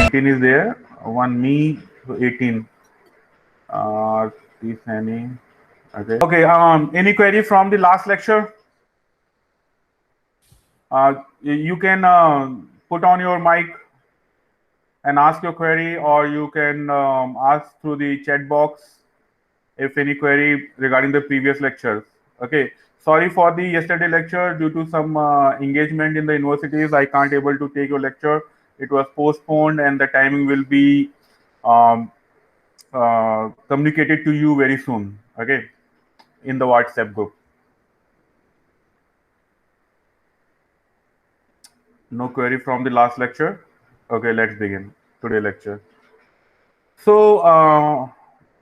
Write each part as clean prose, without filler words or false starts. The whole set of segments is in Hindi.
19 is there. One me, 18. Tiffany. Okay. Okay. Any query from the last lecture? You can put on your mic and ask your query, or you can ask through the chat box if any query regarding the previous lectures. Okay. Sorry for the yesterday lecture, due to some engagement in the universities, I can't able to take your lecture. It was postponed, and the timing will be um, communicated to you very soon. Okay, in the WhatsApp group. No query from the last lecture. Okay, let's begin today lecture. So,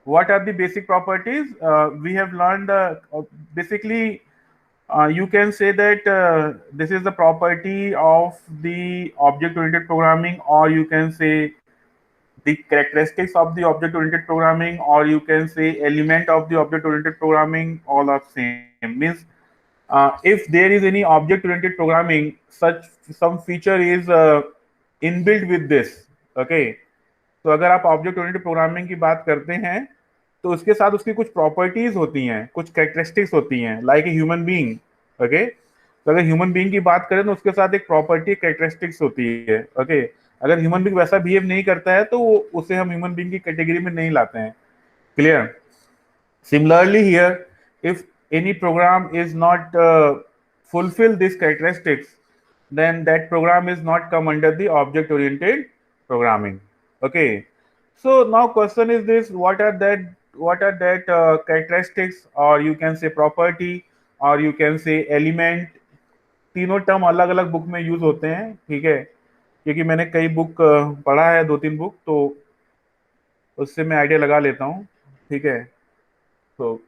what are the basic properties? We have learned basically, you can say that this is the property of the object-oriented programming, or you can say the characteristics of the object-oriented programming, or you can say element of the object-oriented programming. All are same. Means if there is any object-oriented programming, such some feature is inbuilt with this. Okay, तो अगर आप ऑब्जेक्ट ओरिएंटेड प्रोग्रामिंग की बात करते हैं तो उसके साथ उसकी कुछ प्रॉपर्टीज होती हैं, कुछ कैरेक्टरिस्टिक्स होती हैं, like a human being. Okay, तो अगर ह्यूमन बीइंग की बात करें तो उसके साथ एक प्रॉपर्टी कैरेक्टरिस्टिक्स होती है. ओके, अगर ह्यूमन बीइंग वैसा बिहेव नहीं करता है तो उसे हम ह्यूमन बीइंग की कैटेगरी में नहीं लाते हैं. Clear? Similarly here, if any program is not fulfill these characteristics, then that program is not come under the object oriented programming. Okay, so now question is this: what are that characteristics, or you can say property, or you can say element. तीनों टर्म अलग अलग बुक में यूज होते हैं. ठीक है, क्योंकि मैंने कई बुक पढ़ा है, 2-3 बुक, तो उससे मैं आइडिया लगा लेता हूँ. ठीक है, so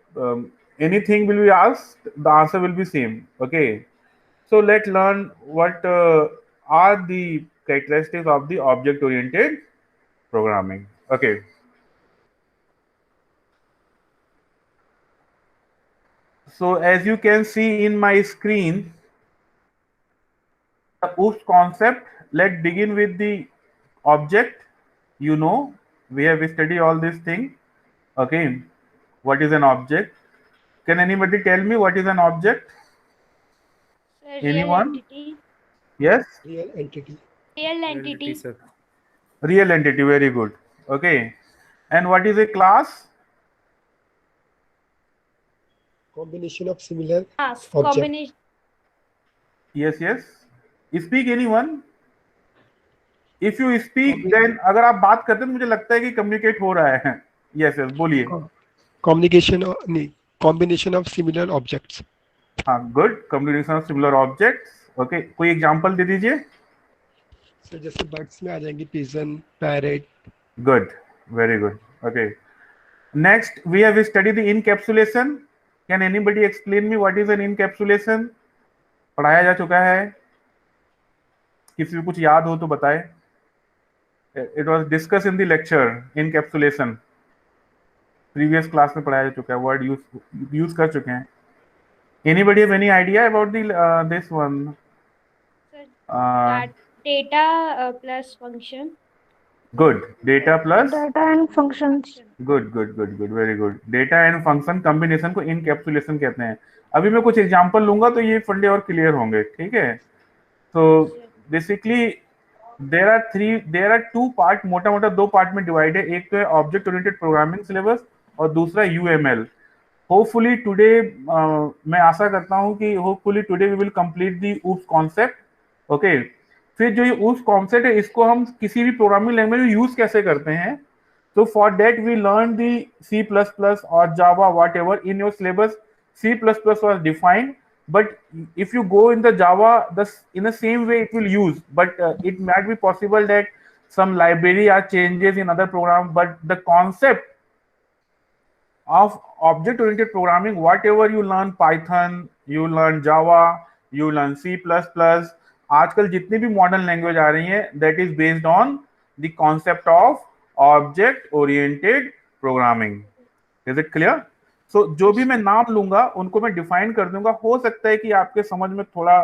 anything will be asked, the answer will be same. Okay, so let's learn what are the characteristics of the object oriented programming. Okay, so as you can see in my screen, the OOPS concept. Let's begin with the object. You know, we have studied all this thing. Okay, what is an object? Can anybody tell me what is an object? Anyone? Entity. Yes, Real entity. Real entity. Sir. real entity. Very good. Okay, and what is a class? Combination of similar object. Combination. Yes, yes. Speak anyone. If you speak, then अगर आप बात करते हैं तो मुझे लगता है कि कम्युनिकेट हो रहा है. Yes, yes. बोलिए. Combination of similar objects. हाँ, good. Combination of similar objects. Okay. कोई एग्जांपल दे दीजिए. So जैसे बर्ड्स में आ जाएंगे pigeon, parrot. Good. Very good. Okay. Next, we have studied the encapsulation. Can anybody explain me what is an encapsulation? पढ़ाया जा चुका है. किसी को कुछ याद हो तो बताए. It was discussed in the lecture. Encapsulation. Previous class में पढ़ाया जा चुका है. Word use कर चुके हैं. Anybody have any idea about the this one? That data plus function. Good. Data plus. Data and functions. Good. Very good. Data and function combination को encapsulation कहते हैं. अभी मैं कुछ एग्जांपल लूंगा तो ये फंडे और क्लियर होंगे. ठीक है. So basically there are two part, मोटा मोटा 2 पार्ट में डिवाइड है. एक तो है ऑब्जेक्ट ओरिएंटेड प्रोग्रामिंग सिलेबस और दूसरा UML. होपफुली टुडे मैं आशा करता हूं कि hopefully today we will complete the OOPS concept. Okay, फिर जो ये OOPS कॉन्सेप्ट है इसको हम किसी भी प्रोग्रामिंग लैंग्वेज में यूज कैसे करते हैं. So for that we learned the C++ or Java, whatever in your syllabus. C++ was defined, but if you go in the Java, in the same way it will use, but it might be possible that some library are changes in other program, but the concept of object oriented programming, whatever you learn Python, you learn Java, you learn C++, आजकल जितनी भी मॉडर्न लैंग्वेज आ रही है, that is based on the concept of object oriented programming. Is it clear? So जो भी मैं नाम लूंगा उनको मैं डिफाइन कर दूंगा. हो सकता है कि आपके समझ में थोड़ा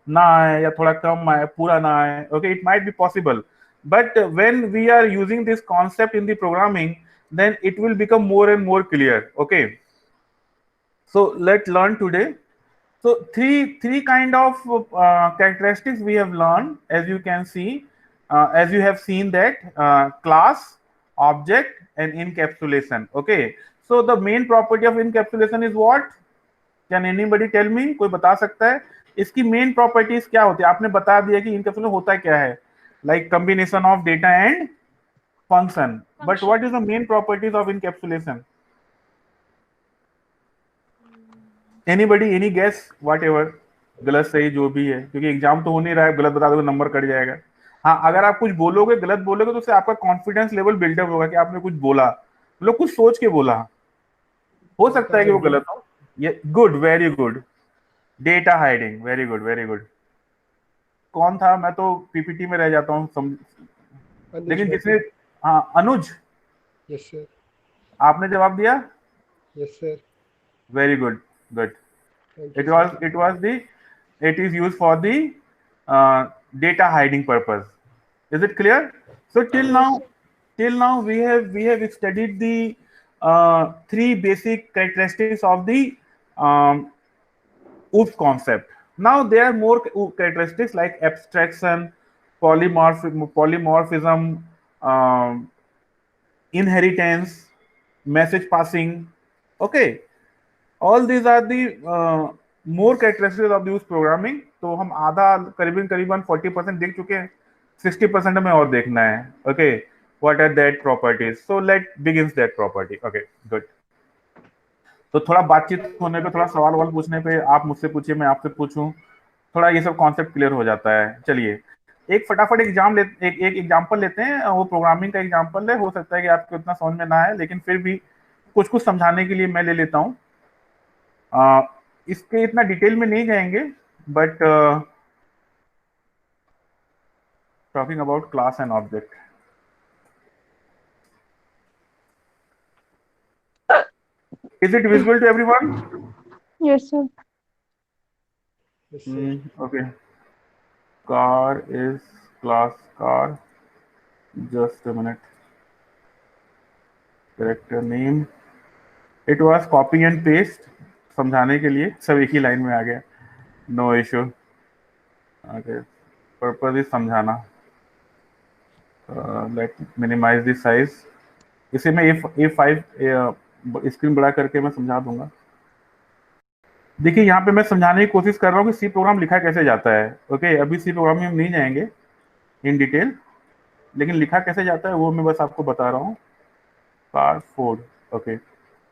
ना आए या थोड़ा कम आए, पूरा ना आए. Okay, it might be possible. but when we are using this concept in the programming, then it will become more and more clear. Okay, so let's learn today. So three kind of characteristics we have learned, as you can see, as you have seen that class, object and encapsulation. Okay, so the main property of encapsulation is what? Can anybody tell me? कोई बता सकता है इसकी मेन प्रॉपर्टीज क्या होती है? आपने बता दिया कि encapsulation होता क्या है, like combination of data and function. But what is the main properties of encapsulation? Anybody, any guess? Whatever, गलत सही जो भी है, क्योंकि एग्जाम तो हो नहीं रहा है, गलत बता दोगे नंबर कट जाएगा. हाँ, अगर आप कुछ बोलोगे, गलत बोलोगे, तो उससे आपका कॉन्फिडेंस लेवल बिल्डअप होगा कि आपने कुछ बोला, मतलब कुछ सोच के बोला. हो सकता है कि वो गलत हो. ये good, very good. Data hiding, very good, very good. कौन था? मैं तो पीपीटी में रह जाता हूँ लेकिन जिसने, हाँ, अनुज. Yes sir. आपने जवाब दिया. Yes sir. Very good, good. It is used for the data hiding purpose. Is it clear? So till now we have studied the three basic characteristics of the OOPS concept. Now there are more characteristics like abstraction, polymorphism, inheritance, message passing. Okay, all these are the more characteristics of the OOPS programming. तो हम आधा करीबन 40% देख चुके हैं, 60% हमें और देखना है. Okay, what are that properties? So let begins that property. Okay, good. तो थोड़ा बातचीत होने पे, थोड़ा सवाल पूछने पे, आप मुझसे पूछिए, मैं आपसे पूछूं, थोड़ा ये सब कॉन्सेप्ट क्लियर हो जाता है. चलिए एक फटाफट एक एग्जांपल लेते हैं. वो प्रोग्रामिंग का एग्जांपल है. हो सकता है कि आपको इतना समझ में ना आए, लेकिन फिर भी कुछ समझाने के लिए मैं ले लेता हूँ. इसके इतना डिटेल में नहीं जाएंगे, but talking about class and object. Is it visible to everyone? Yes, sir. Yes, sir. Okay. Car is class car. Just a minute. Character name. It was copy and paste. समझाने के लिए सब एक ही लाइन में आ गया. No issue. Okay. Purpose is समझाना. Let minimize the size. इसे मैं A5 स्क्रीन बड़ा करके मैं समझा दूंगा. देखिए यहाँ पे मैं समझाने की कोशिश कर रहा हूँ कि सी प्रोग्राम लिखा कैसे जाता है. ओके, अभी सी प्रोग्राम में हम नहीं जाएंगे इन डिटेल, लेकिन लिखा कैसे जाता है वो मैं बस आपको बता रहा हूँ. Car Ford. ओके,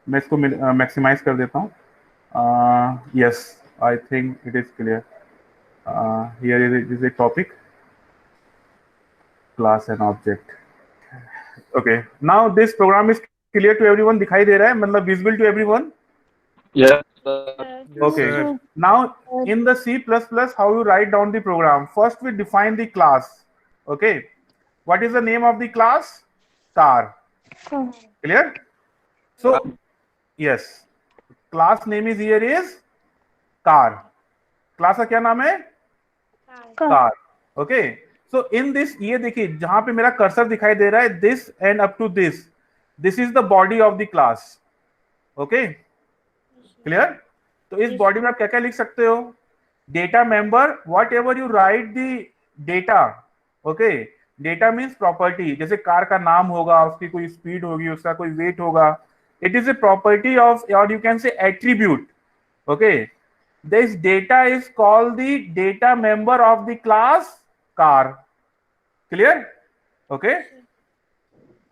मैं इसको मैक्सिमाइज कर देता हूँ. Yes, I think it is clear. Here is a topic, class and object. Okay, now this program is clear to everyone. दिखाई दे रहा है, मतलब visible to everyone? Yes. Okay. Now in the C++, how you write down the program? First we define the class. Okay. What is the name of the class? Car. Clear? So yes, class name is here is car. Class का क्या नाम है? car. Okay. So in this, ये देखिए जहां पे मेरा कर्सर दिखाई दे रहा है, this and up to this is the body of the class. Okay. Clear? तो इस बॉडी में आप क्या क्या लिख सकते हो? Data member, what ever you right the data. Okay, data means property. जैसे कार का नाम होगा, उसकी कोई स्पीड होगी, उसका कोई वेट होगा. It is a property of, और you can say attribute. Okay, this data is called the data member of the class car. Clear? Okay.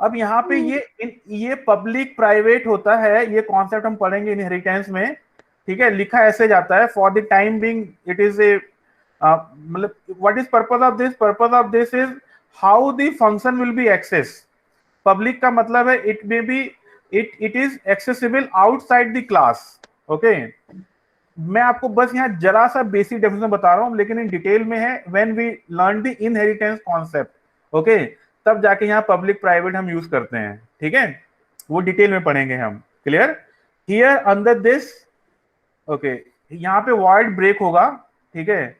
अब यहाँ पे ये पब्लिक प्राइवेट होता है. ये कॉन्सेप्ट हम पढ़ेंगे इनहेरिटेंस में. ठीक है, लिखा ऐसे जाता है. For the time being it is a, मतलब what is purpose of this? Purpose of this is how the function will be access. Public का मतलब है it may be it is accessible outside the class. Okay, मैं आपको बस यहाँ जरा सा बेसिक डेफिनेशन बता रहा हूँ, लेकिन इन डिटेल में है when we learn the inheritance concept. Okay, तब जाके यहाँ पब्लिक प्राइवेट हम यूज करते हैं. ठीक है, वो डिटेल में पढ़ेंगे हम. Clear? Here under this, okay, यहाँ पे वॉइड ब्रेक होगा. ठीक है,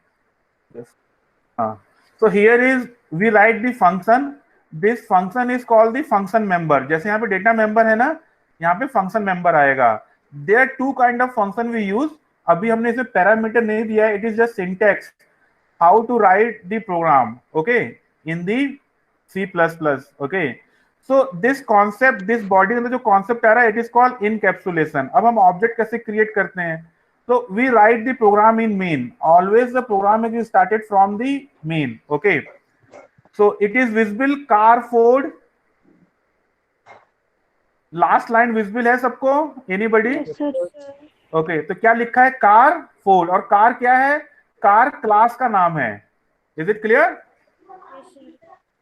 हाँ. So here is we write the function. This function is called the function member. जैसे यहाँ पे डेटा मेंबर है ना, यहाँ पे फंक्शन मेंबर आएगा. There are two kind of function we use. अभी हमने इसे पैरामीटर नहीं दिया है. It is just syntax how to write the program, okay, in the C++, okay. So this concept, this body में जो concept आ रहा है, it is called encapsulation. अब हम object कैसे create करते हैं? So we write the program in main. Always the program is started from the main, okay. So it is visible car Ford. Last line visible है सबको? Anybody? Yes, sir. Okay, तो क्या लिखा है? Car Ford. और कार क्या है? कार क्लास का नाम है. Is it clear?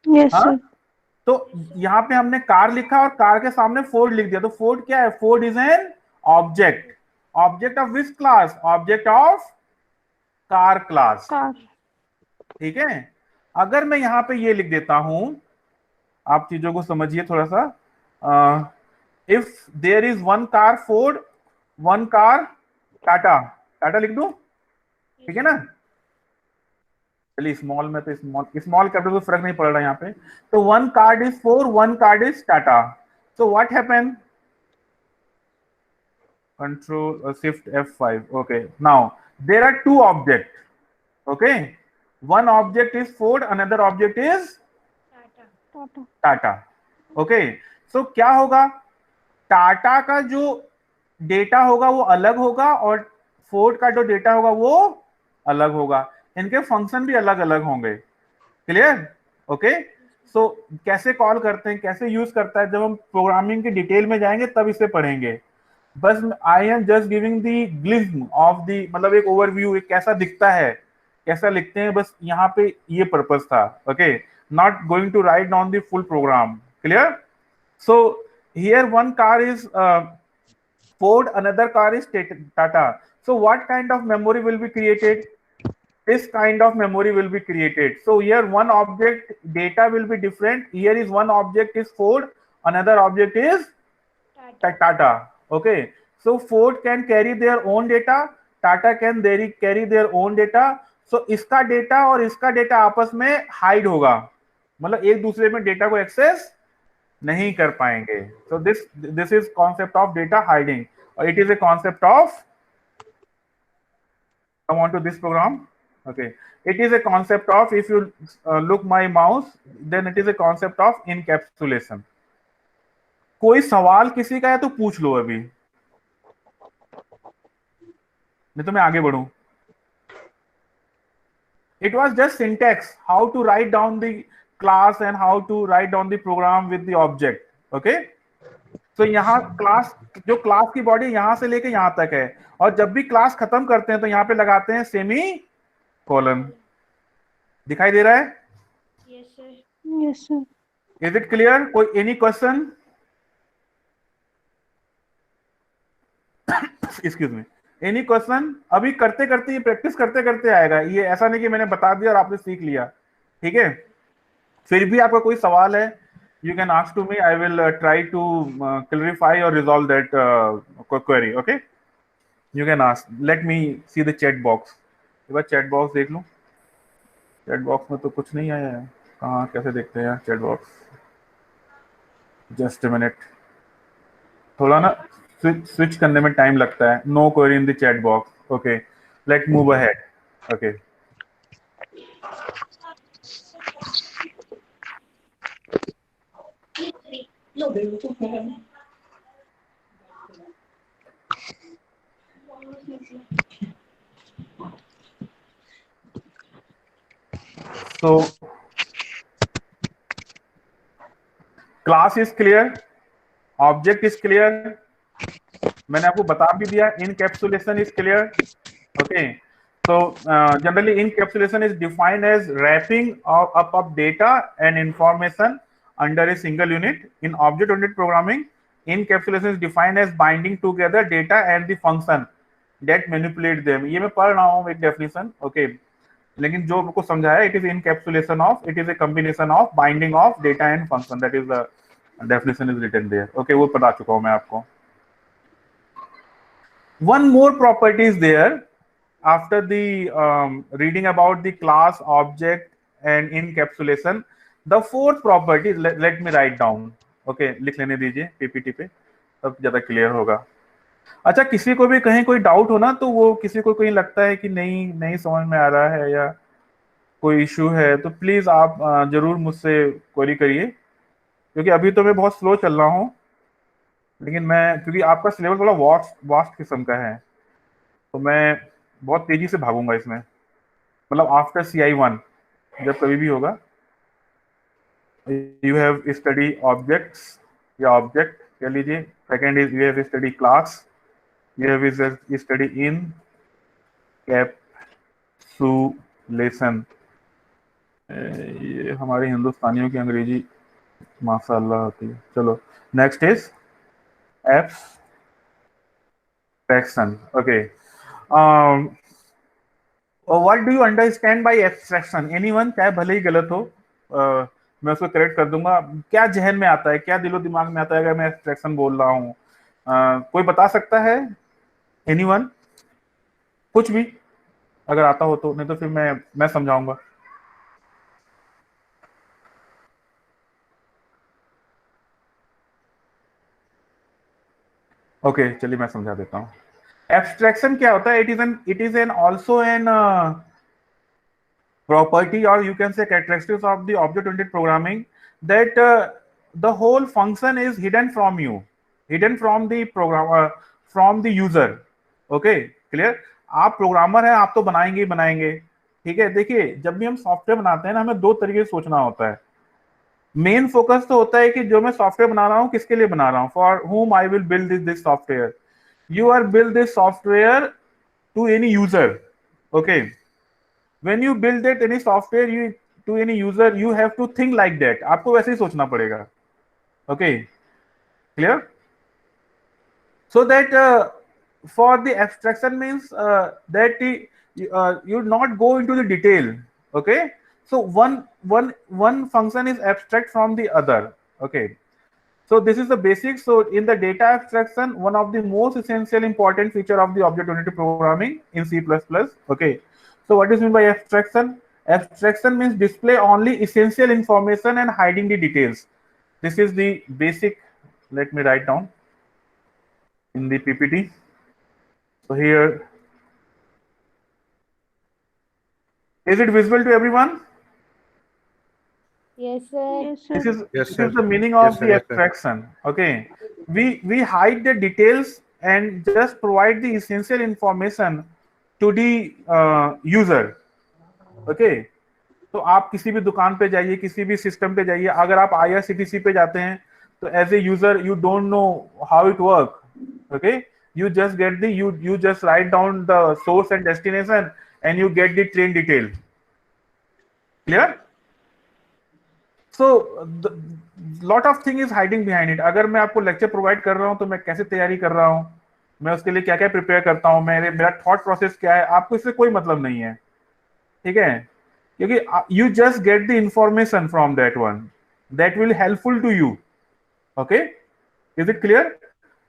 Yes, हाँ? sir. तो यहाँ पे हमने कार लिखा और कार के सामने फोर्ड लिख दिया. तो फोर्ड क्या है? Ford is an object. Object of which class? Object of car class. Car. ठीक है. अगर मैं यहाँ पे ये लिख देता हूं, आप चीजों को समझिए थोड़ा सा. If there is one car Ford, one car Tata. Tata लिख दूं? ठीक है ना. चलिए स्मॉल में तो स्मॉल कैपिटल को फर्क नहीं पड़ रहा यहाँ पे. तो one card is four, one card is Tata. So what happen? Control shift F5. Okay, now there are two object. Okay, one object is Ford, another object is Tata. Tata. Okay, so क्या होगा? टाटा का जो डेटा होगा वो अलग होगा और फोर्ड का जो डेटा होगा वो अलग होगा. इनके फंक्शन भी अलग अलग होंगे. क्लियर? ओके. सो कैसे कॉल करते हैं, कैसे यूज करता है, जब हम प्रोग्रामिंग की डिटेल में जाएंगे तब इसे पढ़ेंगे. बस I am just giving the glimpse of the, मतलब एक ओवरव्यू, एक कैसा दिखता है, कैसा लिखते हैं, बस यहाँ पे ये पर्पस था. Okay, not going to write down the full program. Clear? So here one car is Ford, another car is Tata. So what kind of memory will be created? This kind of memory will be created. So here one object data will be different. Here is one object is Ford, another object is Tata. Okay. So Ford can carry their own data, Tata can carry their own data. So इसका डेटा और इसका डेटा आपस में हाइड होगा, मतलब एक दूसरे में डेटा को एक्सेस नहीं कर पाएंगे. So this is concept of data hiding. It is a concept of, come on to this program. Okay, it is a concept of, if you look my mouse, then it is a concept of encapsulation. कोई सवाल किसी का है तो पूछ लो अभी, नहीं तो मैं आगे बढ़ूं. It was just syntax, how to write down the class and how to write down the program with the object. Okay, so यहाँ क्लास, जो क्लास की बॉडी यहाँ से लेके यहाँ तक है, और जब भी क्लास खत्म करते हैं तो यहाँ पे लगाते हैं सेमी कोलन. दिखाई दे रहा है? Yes, sir. Yes, sir. Is it clear? कोई any question? Excuse me, any question? अभी करते करते, ये प्रैक्टिस करते करते आएगा. ये ऐसा नहीं कि मैंने बता दिया और आपने सीख लिया. ठीक है, फिर भी आपका कोई सवाल है, you can ask to me. I will try to clarify or resolve that query. Okay, you can ask. Let me see the chat box. एक बार chat box देख लूं. chat box में तो कुछ नहीं आया है. कहाँ, कैसे देखते हैं chat box? Just a minute. थोड़ा ना switch करने में टाइम लगता है. No query in the chat box. Okay, let's move ahead. Okay. So class is clear, object is clear, मैंने आपको बता भी दिया. Encapsulation is clear. Okay, so generally encapsulation is defined as wrapping up of data and information under a single unit. In object-oriented programming, encapsulation is defined as binding together data and the function that manipulate them. ये मैं पढ़ रहा हूँ एक definition. Okay, लेकिन जो आपको समझाया, it is encapsulation of, it is a combination of binding of data and function. That is the definition is written there. Okay, वो पढ़ा चुका हूँ मैं आपको. One more property is there after the reading about the class, object and encapsulation. The fourth property, let me write down. Okay, लिख लेने दीजिए पीपीटी पे, तब ज्यादा क्लियर होगा. अच्छा, किसी को भी कहीं कोई डाउट हो ना, तो वो किसी को कहीं लगता है कि नहीं नहीं समझ में आ रहा है या कोई इश्यू है, तो प्लीज आप जरूर मुझसे क्वेरी करिए, क्योंकि अभी तो मैं बहुत स्लो चल रहा हूँ, लेकिन मैं, क्योंकि आपका सिलेबस बड़ा वास्ट वास्ट किस्म का है, तो मैं बहुत तेजी से भागूंगा इसमें. मतलब आफ्टर CI1 जब कभी भी होगा, यू हैव स्टडी ऑब्जेक्ट्स या ऑब्जेक्ट कह लीजिए. Second is you have study class, you have study in capsulation. ये हमारे हिंदुस्तानियों की अंग्रेजी माशाल्लाह होती है. चलो, next is abstraction. Okay, what do you understand by abstraction? Anyone, चाहे भले ही गलत हो, मैं उसको करेक्ट कर दूंगा. क्या जहन में आता है, क्या दिलो दिमाग में आता है अगर मैं एब्स्ट्रैक्शन बोल रहा हूँ? कोई बता सकता है? एनीवन, कुछ भी अगर आता हो तो, नहीं तो फिर मैं समझाऊंगा. ओके, चलिए मैं समझा देता हूँ. एब्स्ट्रैक्शन क्या होता है? It is an also an property, or you can say characteristics of the object oriented programming, that the whole function is hidden from you, hidden from the programmer, from the user. Okay, clear? आप प्रोग्रामर हैं, आप तो बनाएंगे ही बनाएंगे, ठीक है. देखिए, जब भी हम सॉफ्टवेयर बनाते हैं ना, हमें दो तरीके से सोचना होता है. मेन फोकस तो होता है कि जो मैं सॉफ्टवेयर बना रहा हूँ किसके लिए बना रहा हूँ, for whom I will build this software. You are build this software to any user. Okay, when you build that any software you to any user, you have to think like that. आपको वैसे ही सोचना पड़ेगा. Okay, clear? So that for the abstraction means that you not go into the detail. Okay, so one function is abstract from the other. Okay, so this is the basics. So in the data abstraction, one of the most essential important feature of the object oriented programming in C++. Okay, so what is mean by abstraction? Abstraction means display only essential information and hiding the details. This is the basic. Let me write down in the PPT. So here, is it visible to everyone? Yes, sir. Yes, sir. This is the meaning of the abstraction. Okay, we hide the details and just provide the essential information to the user. Okay, तो आप किसी भी दुकान पे जाइए, किसी भी सिस्टम पे जाइए, अगर आप IRCTC पे जाते हैं तो as a user you don't know how it work. Okay, you just get the you just write down the source and destination and you get the train detail. Clear? So the lot of thing is hiding behind it. अगर मैं आपको लेक्चर प्रोवाइड कर रहा हूं तो मैं कैसे तैयारी कर रहा हूं, मैं उसके लिए क्या क्या प्रिपेयर करता हूं, मेरा थॉट प्रोसेस क्या है, आपको इससे कोई मतलब नहीं है. ठीक है, क्योंकि you just get the information from that one that will helpful to you. Okay, is it clear?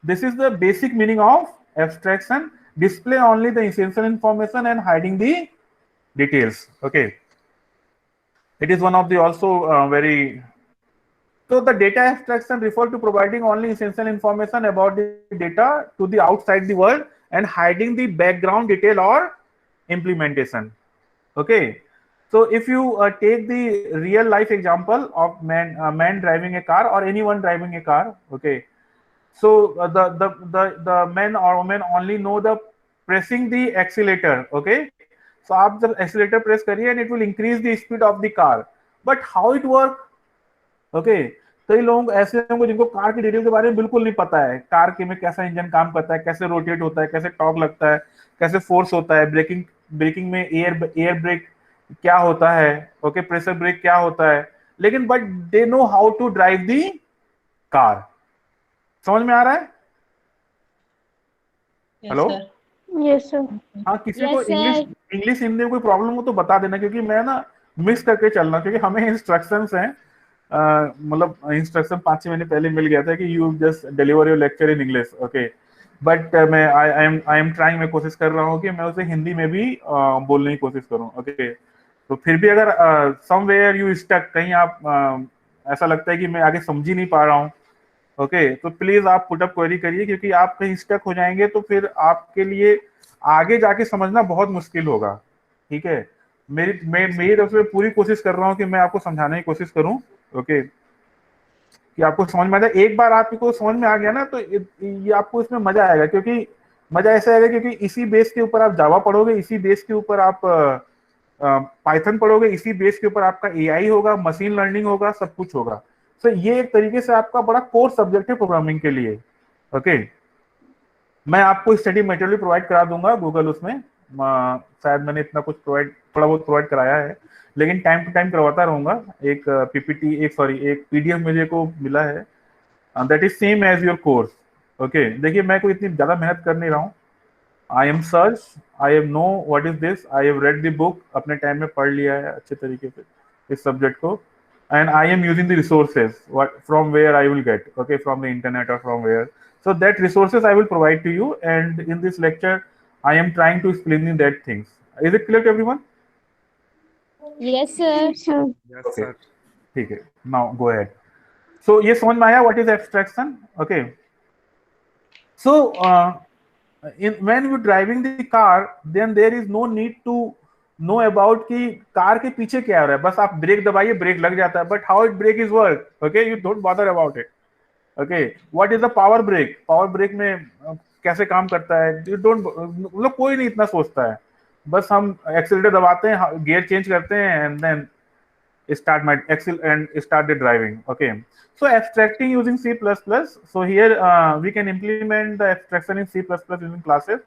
This is the basic meaning of abstraction. Display only the essential information and hiding the details. Okay, it is one of the also very. So the data abstraction refer to providing only essential information about the data to the outside the world and hiding the background detail or implementation. Okay, so if you take the real life example of man driving a car or anyone driving a car. Okay, so the men or women only know the pressing the accelerator. Okay, so आप जब accelerator press करिए and it will increase the speed of the car, but how it work? Okay, कई लोग ऐसे होंगे जिनको कार की डिटेल के बारे में बिल्कुल नहीं पता है, कार के में कैसा इंजन काम करता है, कैसे रोटेट होता है, कैसे टॉर्क लगता है, कैसे फोर्स होता है, ब्रेकिंग में एयर ब्रेक क्या होता है, ओके, प्रेशर ब्रेक क्या होता है, लेकिन but they know how to drive the car. समझ में आ रहा है? हेलो? Yes sir. हाँ, किसी को इंग्लिश हिंदी में कोई प्रॉब्लम हो तो बता देना, क्योंकि मैं ना मिक्स करके चल रहा हूँ, क्योंकि हमें इंस्ट्रक्शंस हैं, मतलब इंस्ट्रक्शन 5-6 महीने पहले मिल गया था कि you just deliver your lecture in English. Okay, but मैं आई एम ट्राइंग, मैं कोशिश कर रहा हूँ कि मैं उसे हिंदी में भी बोलने की कोशिश करूँ. ओके, तो फिर भी अगर समवेयर यू स्टक, कहीं आप ऐसा लगता है कि मैं आगे समझ ही नहीं पा रहा हूँ, ओके, तो प्लीज आप पुट अप क्वेरी करिए, क्योंकि आप कहीं स्टक हो जाएंगे तो फिर आपके लिए आगे जाके समझना बहुत मुश्किल होगा। ठीक है, मेरी तरफ से पूरी कोशिश कर रहा हूँ कि मैं आपको समझाने की कोशिश करूँ, ओके, कि आपको समझ में आ जाए। एक बार आपको समझ में आ गया ना, तो ये आपको इसमें मजा आएगा, क्योंकि मजा ऐसा आएगा क्योंकि इसी बेस के ऊपर आप जावा पढ़ोगे, इसी बेस के ऊपर आप पाइथन पढ़ोगे, इसी बेस के ऊपर आपका एआई होगा, मशीन लर्निंग होगा, सब कुछ होगा। तो ये एक तरीके से आपका बड़ा कोर सब्जेक्ट है प्रोग्रामिंग के लिए। ओके, मैं आपको स्टडी मटेरियल प्रोवाइड करा दूंगा गूगल उसमें, शायद मैंने इतना कुछ प्रोवाइड, थोड़ा बहुत प्रोवाइड कराया है, लेकिन टाइम टू टाइम करवाता रहूंगा। एक पीपीटी, एक पीडीएफ मेरे को मिला है, that is same as your course. Okay, देखिए मैं कोई इतनी ज्यादा मेहनत कर नहीं रहा हूँ। I am search, I am no what is this, I have read the book, अपने टाइम में पढ़ लिया है अच्छे तरीके से इस सब्जेक्ट को, and I am using the resources what from where I will get, okay, from the internet or from where. So that resources I will provide to you, and in this lecture I am trying to explain you that things. Is it clear to everyone? Yes, sir. Yes, sir. Yes, Okay, sir. ठीक है, now go ahead. So ये समझ में आया what is abstraction? Okay. So when you're driving the car, then there is no need to know about कि कार के पीछे क्या हो रहा है, बस आप ब्रेक दबाइए, ब्रेक लग जाता है, but how it brake is work, okay, you don't bother about it. Okay, what is the power brake, power brake में कैसे काम करता है, यू डोंट, मतलब कोई नहीं इतना सोचता है, बस हम एक्सीलरेटर दबाते हैं, गियर चेंज करते हैं, and then start my excel and start the driving. Okay, so abstracting using C++. So here we can implement the abstraction in C++ using classes.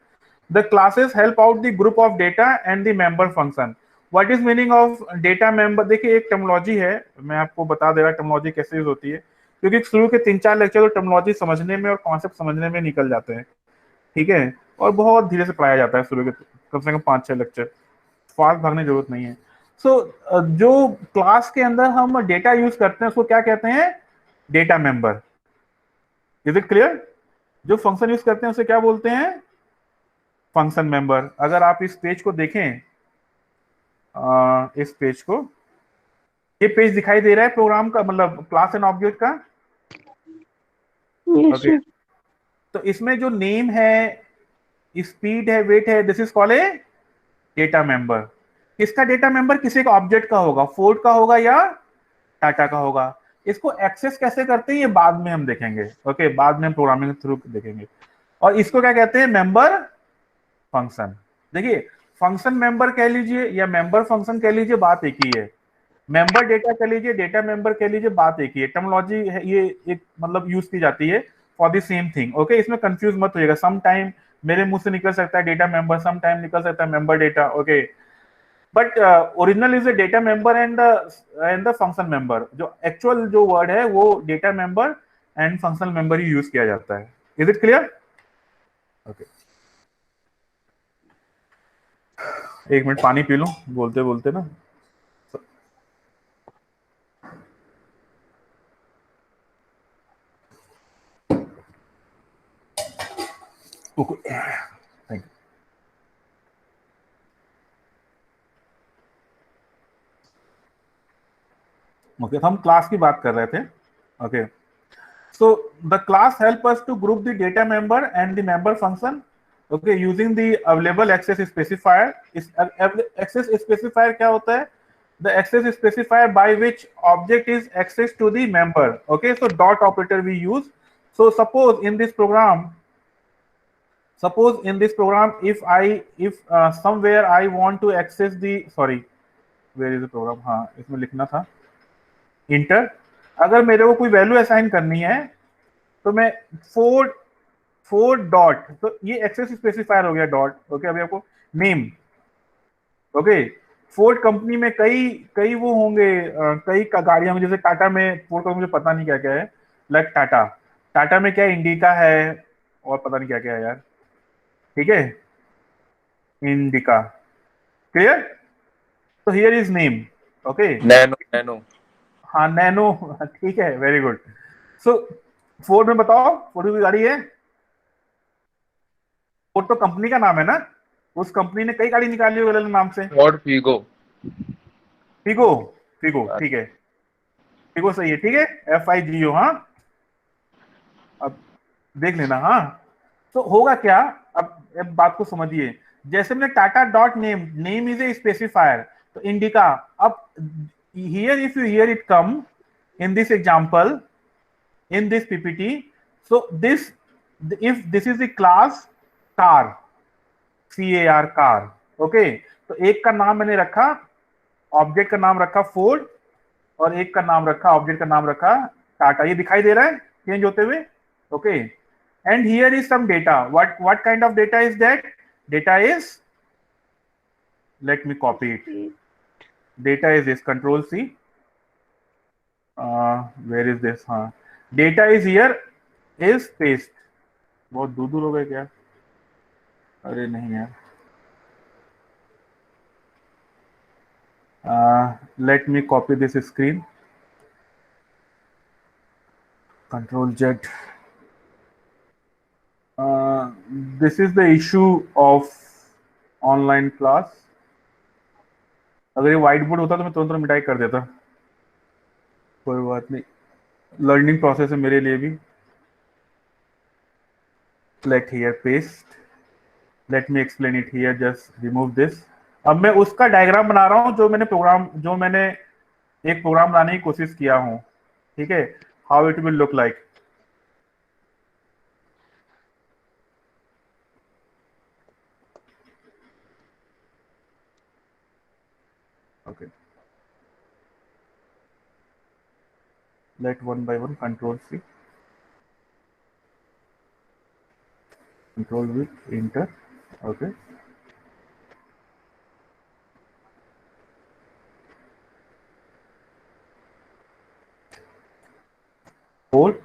The classes help out the group of data and the member function. What is meaning of data member? देखिए एक टर्मिनोलॉजी है, मैं आपको बता दे रहा टर्मिनोलॉजी कैसे यूज होती है, क्योंकि शुरू के 3-4 लेक्चर तो टर्मिनोलॉजी समझने में और कॉन्सेप्ट समझने में निकल जाते हैं। ठीक है, और बहुत धीरे से पढ़ाया जाता है शुरू के कम से कम 5-6 लेक्चर, फास्ट भागने की जरूरत नहीं है। सो जो क्लास के अंदर हम डेटा यूज करते हैं उसको क्या कहते हैं, data member. Is it clear? जो फंक्शन यूज करते हैं उसे क्या बोलते हैं, फंक्शन मेंबर। अगर आप इस पेज को देखें, इस पेज को, ये पेज दिखाई दे रहा है प्रोग्राम का, मतलब क्लास एंड ऑब्जेक्ट का। Yes, okay, sir. तो इसमें जो नेम है, स्पीड है, वेट है, this is called a data member. इसका डेटा मेंबर किसी का ऑब्जेक्ट का होगा, फोर्ड का होगा या टाटा का होगा। इसको एक्सेस कैसे करते हैं ये बाद में हम देखेंगे, ओके, बाद में हम प्रोग्रामिंग थ्रू देखेंगे। और इसको क्या कहते हैं, मेंबर फंक्शन। देखिए, फंक्शन मेंबर कह लीजिए या मेंबर फंक्शन कह लीजिए, बात एक ही है। मेंबर डेटा कह लीजिए, डेटा मेंबर कह लीजिए, बात एक ही है। टर्मिनोलॉजी है ये, एक मतलब यूज की जाती है for the same thing. Okay, इसमें कंफ्यूज मत होइएगा, सम टाइम मेरे मुंह से निकल सकता है डेटा मेंबर, सम टाइम निकल सकता है member data. Okay, but original is the data member and the function member. जो एक्चुअल जो वर्ड है वो data member and function member he use किया जाता है। Is it clear? ओके, एक मिनट पानी पी लूं बोलते बोलते ना। Thank you. ओके, हम क्लास की बात कर रहे थे। Okay, so the class help us to group the data member and the member function, okay, using the available access specifier. इस access specifier क्या होता है, the access specifier by which object is accessed to the member. Okay, so dot operator we use. So suppose in this program, if somewhere I want to access the, sorry, where is the program, हाँ इसमें लिखना था इंटर। अगर मेरे को कोई वैल्यू असाइन करनी है तो मैं फोर डॉट, तो ये एक्सेस स्पेसिफायर हो गया डॉट। ओके, अभी आपको नेम, ओके, फोर्ड कंपनी में कई कई वो होंगे, कई गाड़ियां होंगी, जैसे टाटा में फोर्ड का मुझे पता नहीं क्या क्या है, लाइक टाटा में क्या इंडिका है और पता नहीं क्या क्या है यार। ठीक है, इंडिका, क्लियर? तो here is name, okay, nano. हाँ नैनो, ठीक है, वेरी गुड। सो फोर्ड में बताओ, फोर्ड की गाड़ी है, फोर्ड तो कंपनी का नाम है ना, उस कंपनी ने कई गाड़ी निकाली हुई अलग नाम से। Ford Figo. फिगो, फिगो ठीक है, फिगो सही है, ठीक है, FIGO। हाँ, अब देख लेना। हाँ, तो होगा क्या, अब बात को समझिए। जैसे मैंने Tata dot name, name is a specifier, तो इंडिका। अब here if you here it come in this example, in this PPT, so this, if this is the class car, CAR, car, okay, तो एक का नाम मैंने रखा, ऑब्जेक्ट का नाम रखा फोर्ड, और एक का नाम रखा, ऑब्जेक्ट का नाम रखा टाटा। ये दिखाई दे रहा है चेंज होते हुए, okay. And here is some data, what kind of data is that? Data is, let me copy it, data is this, control C, where is this, हाँ, data is here, is paste. बहुत दूर दूर हो गए क्या? अरे नहीं यार, let me copy this screen, control Z। This is the issue of online class. अगर ये व्हाइट बोर्ड होता तो मैं तुरंत मिटाई कर देता, कोई बात नहीं, लर्निंग प्रोसेस है मेरे लिए भी। Let here paste, let me explain it here, just remove this। अब मैं उसका डायग्राम बना रहा हूं जो मैंने एक प्रोग्राम बनाने की कोशिश किया हूं, ठीक है, how it will look like. Okay, let one by one, control C, control V, enter, okay। Four,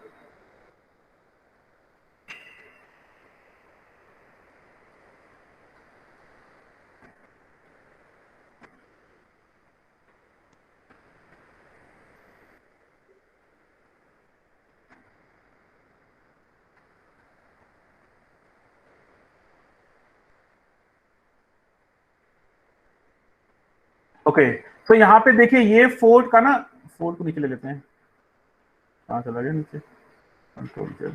okay. तो यहाँ पे देखिए, ये फोर्ड का ना, फोर्ड को नीचे ले लेते हैं, कहाँ चला गया नीचे, कंट्रोल Z,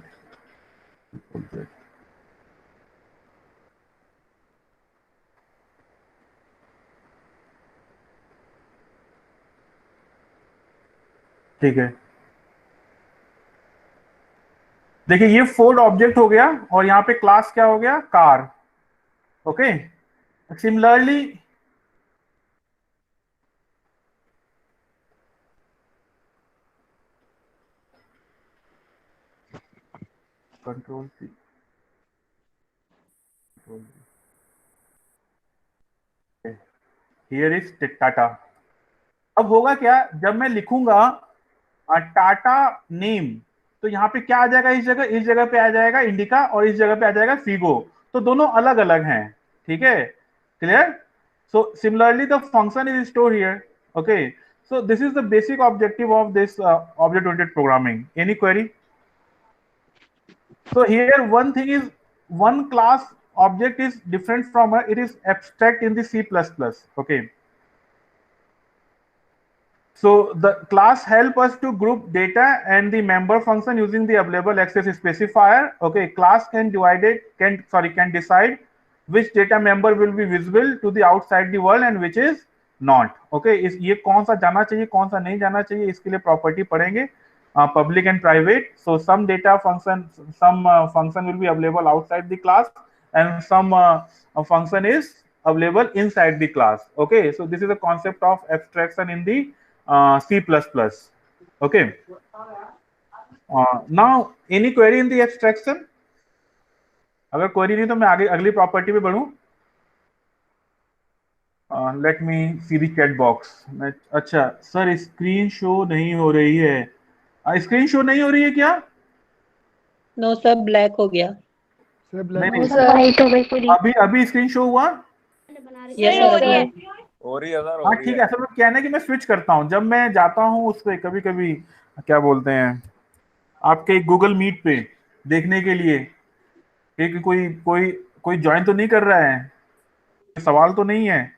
कंट्रोल Z, ठीक है। देखिए ये फोर्ड ऑब्जेक्ट हो गया, और यहाँ पे क्लास क्या हो गया? Car, okay. Similarly control C, control V, here is Tata. अब होगा क्या, जब मैं लिखूंगा टाटा नेम, तो यहाँ पे क्या आ जाएगा? इस जगह पे आ जाएगा इंडिका, और इस जगह पे आ जाएगा फिगो, तो दोनों अलग अलग हैं, ठीक है, clear. So similarly the function is store here, okay. So this is the basic objective of this object oriented programming. Any query? So here one thing is, one class object is different from it is abstract in the C++, okay। So the class help us to group data and the member function using the available access specifier, okay। Class can decide which data member will be visible to the outside the world and which is not, okay। इस ये कौन सा जाना चाहिए, कौन सा नहीं जाना चाहिए, इसके लिए प्रॉपर्टी पढ़ेंगे, public and private। So some data function, some function will be available outside the class, and some function is available inside the class, okay। So this is the concept of abstraction in the C++, okay। Now any query in the abstraction? अगर क्वेरी नहीं तो मैं आगे अगली प्रॉपर्टी पे बढ़ूं। Let me see the chat box. अच्छा सर, स्क्रीन शो नहीं हो रही है, स्क्रीन शो नहीं हो रही है क्या? नो सर, ब्लैक हो गया। सर नहीं ब्लैक नहीं, वाइट हो गई पूरी। अभी अभी स्क्रीन शो हुआ? यस हो रही है। हो रही है सर, हाँ ठीक है। असल में क्या है ना कि मैं स्विच करता हूँ जब मैं जाता हूँ उस पर, कभी कभी क्या बोलते हैं आपके गूगल मीट पे देखने के लिए कि कोई कोई कोई ज्वाइन तो नहीं कर रहा है, सवाल तो नहीं है,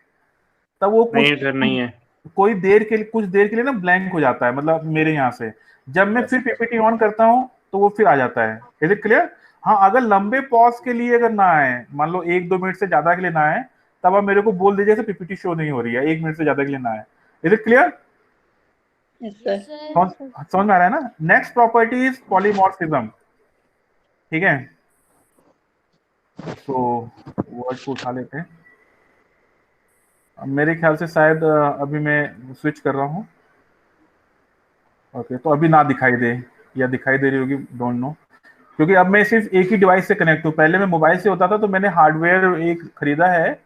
तब वो नहीं सर, नहीं है। कोई देर के लिए, कुछ देर के लिए ना ब्लैंक हो जाता है, मतलब मेरे यहाँ से। जब मैं फिर पीपीटी ऑन करता हूँ तो वो फिर आ जाता है। Is it clear? हाँ, अगर लंबे पॉज के लिए अगर ना आए, मान लो 1-2 मिनट से ज्यादा के लिए ना आए, तब आप मेरे को बोल दीजिए कि पीपीटी शो नहीं हो रही है, 1 मिनट से ज्यादा के लिए ना आए। Is it clear? Yes, sir. समझ में आ रहा है ना? Next property is polymorphism. ठीक है, तो वर्ड को उठा लेते हैं। मेरे ख्याल से शायद अभी मैं स्विच कर रहा हूँ। ओके, तो अभी ना दिखाई दे या दिखाई दे रही होगी, डोंट नो, क्योंकि अब मैं सिर्फ एक ही डिवाइस से कनेक्ट हूँ। पहले मैं मोबाइल से होता था, तो मैंने हार्डवेयर एक खरीदा है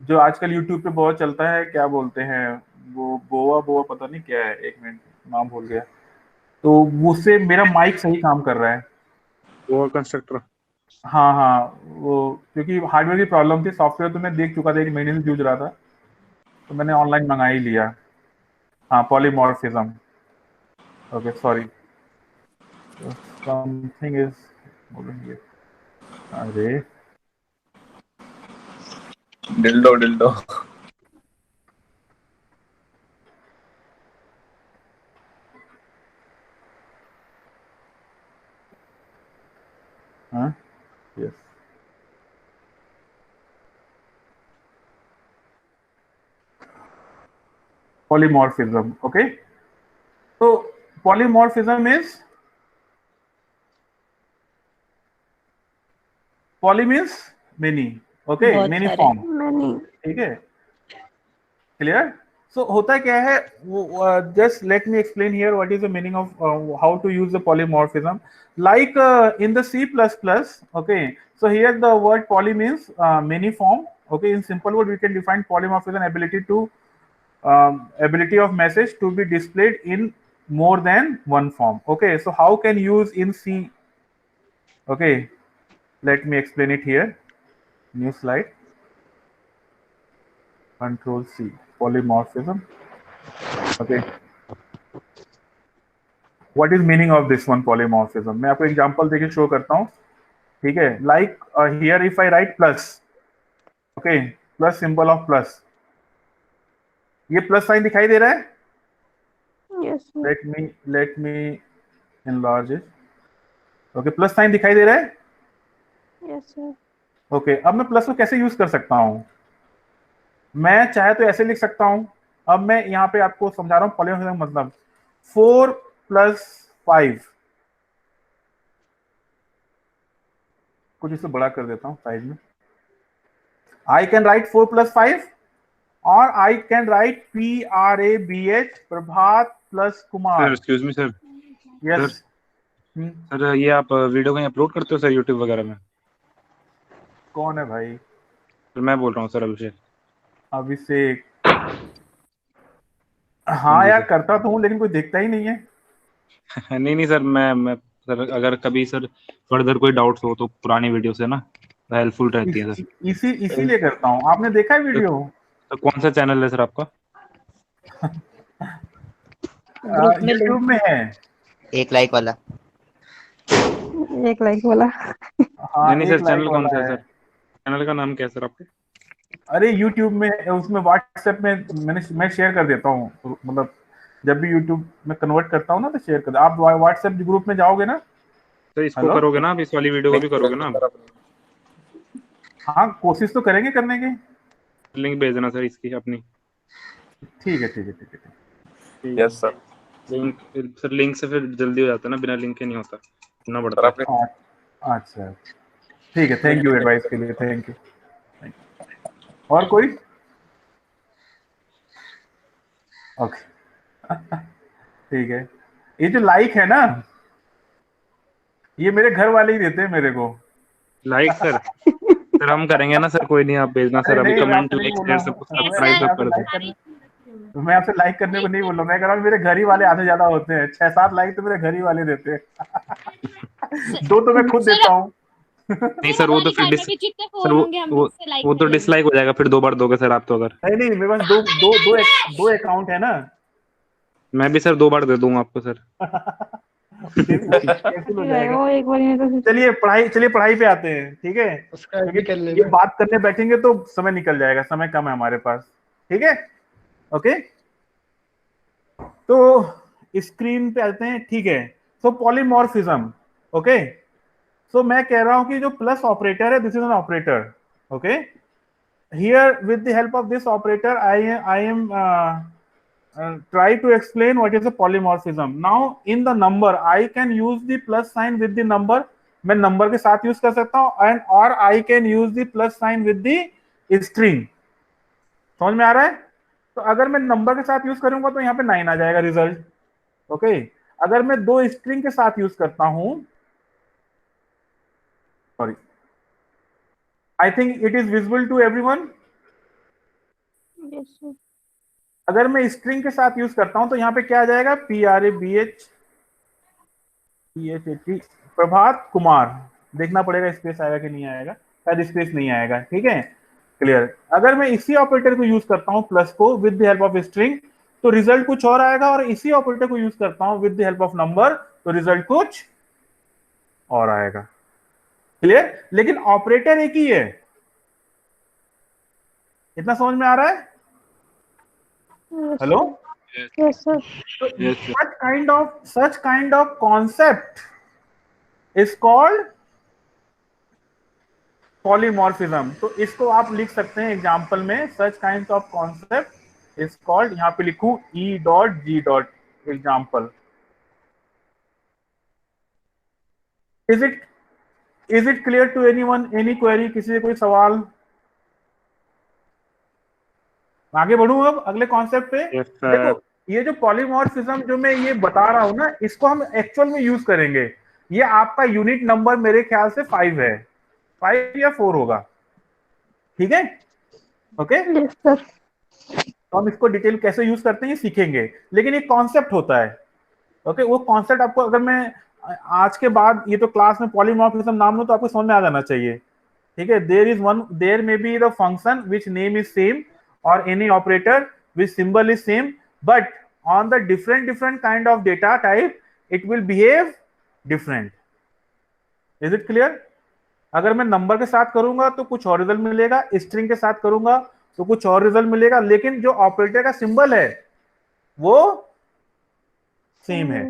जो आजकल यूट्यूब पे बहुत चलता है, क्या बोलते हैं वो, बोआ पता नहीं क्या है, एक मिनट नाम भूल गया। तो उससे मेरा माइक सही काम कर रहा है। वो कंस्ट्रक्टर। हाँ हाँ, वो क्योंकि हार्डवेयर की प्रॉब्लम थी, सॉफ्टवेयर तो मैं देख चुका था, 1 महीने से जूझ रहा था, तो मैंने ऑनलाइन मंगा ही लिया। हाँ, polymorphism. Okay, sorry, something is moving here. अरे डिल्डो हाँ, yes, polymorphism. Okay, so polymorphism is, poly means many. Okay, बहुत many सारे। form. Many. ठीक है, क्लियर? सो होता क्या है, just let me explain here what is the meaning of how to use the polymorphism. Like in the C++, okay, so here the word poly means many form. Okay, in simple word we can define polymorphism ability of message to be displayed in more than one form. Okay, so how can use in C? Okay, let me explain it here. New slide. Control C, polymorphism. Okay, what is meaning of this one, polymorphism? मैं आपको एग्जांपल देके शो करता हूँ। ठीक है, like here if I write plus, okay, plus symbol of plus, ये प्लस साइन दिखाई दे रहा है? Yes, sir. let me enlarge it. Okay, plus sign दिखाई दे रहा है? Yes, sir. ओके, अब मैं प्लस को कैसे यूज कर सकता हूँ? मैं चाहे तो ऐसे लिख सकता हूँ। अब मैं यहाँ पे आपको समझा रहा हूँ पॉलीमॉर्फिज्म मतलब 4 + 5, कुछ इसे बड़ा कर देता हूँ साइड में। आई कैन राइट 4 + 5 और आई can right PRABH, Prabhat plus sir Kumar. Excuse me sir. Yes sir ये आप वीडियो कहीं अपलोड करते हो सर यूट्यूब वगैरह में? कौन है भाई? सर मैं बोल रहा हूँ सर अभिषेक। अभिषेक? हाँ यार, करता तो हूँ लेकिन कोई देखता ही नहीं है। नहीं सर, मैं सर अगर कभी सर फर्दर कोई डाउट्स हो तो पुरानी वीडियो से ना हेल्पफुल रहती है सर। इसीलिए करता हूँ। आपने देखा है वीडियो? तो कौन सा चैनल है सर आपका? ग्रुप में यूट्यूब में है। 1 लाइक वाला। 1 लाइक वाला। हाँ, नहीं एक सर, लाइक चैनल कौन वाला सा है है। सर? चैनल का नाम क्या है सर आपके? अरे यूट्यूब में, उसमें व्हाट्सएप में मैं शेयर कर देता हूँ, मतलब जब भी यूट्यूब में कन्वर्ट करता हूँ ना तो शेयर कर। आप व्हाट्सएप ग्रुप में जाओगे ना? सर इसको हेलो? करोगे ना, आप इस वाली वीडियो को भी करोगे ना? हाँ, कोशिश तो करेंगे करने की। लिंक भेज देना सर इसकी अपनी। ठीक है, ठीक है, ठीक है, ठीक है। Yes sir. लिंक से फिर जल्दी हो जाता है ना, बिना लिंक के नहीं होता, सुनना पड़ता है। अच्छा, ठीक है, थैंक यू एडवाइस के लिए, थैंक यू। और कोई? ओके, ठीक है। ये जो लाइक है ना, ये मेरे घर वाले ही देते हैं मेरे को। लाइक सर सर हम करेंगे ना सर, कोई नहीं, आप भेजना सर। अभी नहीं, मैं कमेंट आपसे नहीं लाइक बोल शेयर रहा सब हूँ। कुछ सब्सक्राइब सब कर दो। मैं आपसे लाइक करने को नहीं बोल रहा, मैं कह रहा हूँ मेरे घर ही वाले आधे ज्यादा होते हैं। 6-7 लाइक तो मेरे घर ही वाले देते हैं। 2 तो मैं खुद देता हूँ। नहीं सर, वो तो फिर जितने सर फोन होंगे हम उससे लाइक वो तो डिसलाइक हो जाएगा, फिर 2 बार दोगे सर आप तो। अगर नहीं, मेरे पास दो अकाउंट है ना। मैं भी सर 2 बार दे दूंगा आपको सर। कैंसिल हो जाएगा। वो एक बार नहीं तो चलिए पढ़ाई पे आते हैं, ठीक है? सब्सक्राइब भी कर क्योंकि ये लेना। बात करने बैठेंगे तो समय निकल जाएगा, समय कम है हमारे पास। ठीक है, ओके। तो स्क्रीन पे आते हैं, ठीक है। सो पॉलीमॉर्फिज्म, ओके। सो मैं कह रहा हूं कि जो प्लस ऑपरेटर है, this is an operator, okay. Here with the help of this operator I am try to explain what is a polymorphism. Now in the number I can use the plus sign with the number, मैं नंबर के साथ यूज कर सकता हूं, एंड और I can use the plus sign with the string. समझ में आ रहा है? तो अगर मैं नंबर के साथ यूज करूंगा तो यहाँ पे 9 आ जाएगा रिजल्ट, ओके। अगर मैं दो स्ट्रिंग के साथ यूज करता हूं, sorry, I think it is visible to everyone. Yes, sir. अगर मैं स्ट्रिंग के साथ यूज करता हूं तो यहाँ पे क्या आ जाएगा, PRABH प्रभात कुमार। देखना पड़ेगा स्पेस आएगा कि नहीं आएगा, शायद स्पेस नहीं आएगा, ठीक है, क्लियर। अगर मैं इसी ऑपरेटर को यूज करता हूं प्लस को with the help of string, तो रिजल्ट कुछ और आएगा, और इसी ऑपरेटर को यूज करता हूं with the help of number, तो रिजल्ट कुछ और आएगा, क्लियर। लेकिन ऑपरेटर एक ही है, इतना समझ में आ रहा है? Yes, hello? sir. Yes, sir. Yes, sir. such kind of concept is called polymorphism. तो इसको आप लिख सकते हैं एग्जांपल में, such kinds of concept is called, यहां पे लिखूं E.G. Example. is it clear to anyone, any query? किसी से कोई सवाल? आगे बढ़ूं अब अगले कॉन्सेप्ट पे। Yes, sir. देखो, ये जो पॉलीमॉर्फिज्म जो मैं ये बता रहा हूं ना, इसको हम एक्चुअल में यूज करेंगे। ये आपका यूनिट नंबर मेरे ख्याल से 5 है, 5 या 4 होगा, ठीक है, ओके। Yes, sir. तो हम इसको डिटेल कैसे यूज करते हैं ये सीखेंगे, लेकिन एक कॉन्सेप्ट होता है, ओके। वो कॉन्सेप्ट आपको, अगर मैं आज के बाद ये तो क्लास में पॉलीमॉर्फिज्म नाम लो तो आपको समझ में आ जाना चाहिए, ठीक है। There may be the function which name is same और any operator which symbol is same, but on the different kind of data type it will behave different. Is it clear? अगर मैं नंबर के साथ करूंगा तो कुछ और रिजल्ट मिलेगा, स्ट्रिंग के साथ करूंगा तो कुछ और रिजल्ट मिलेगा, लेकिन जो ऑपरेटर का सिंबल है वो सेम है।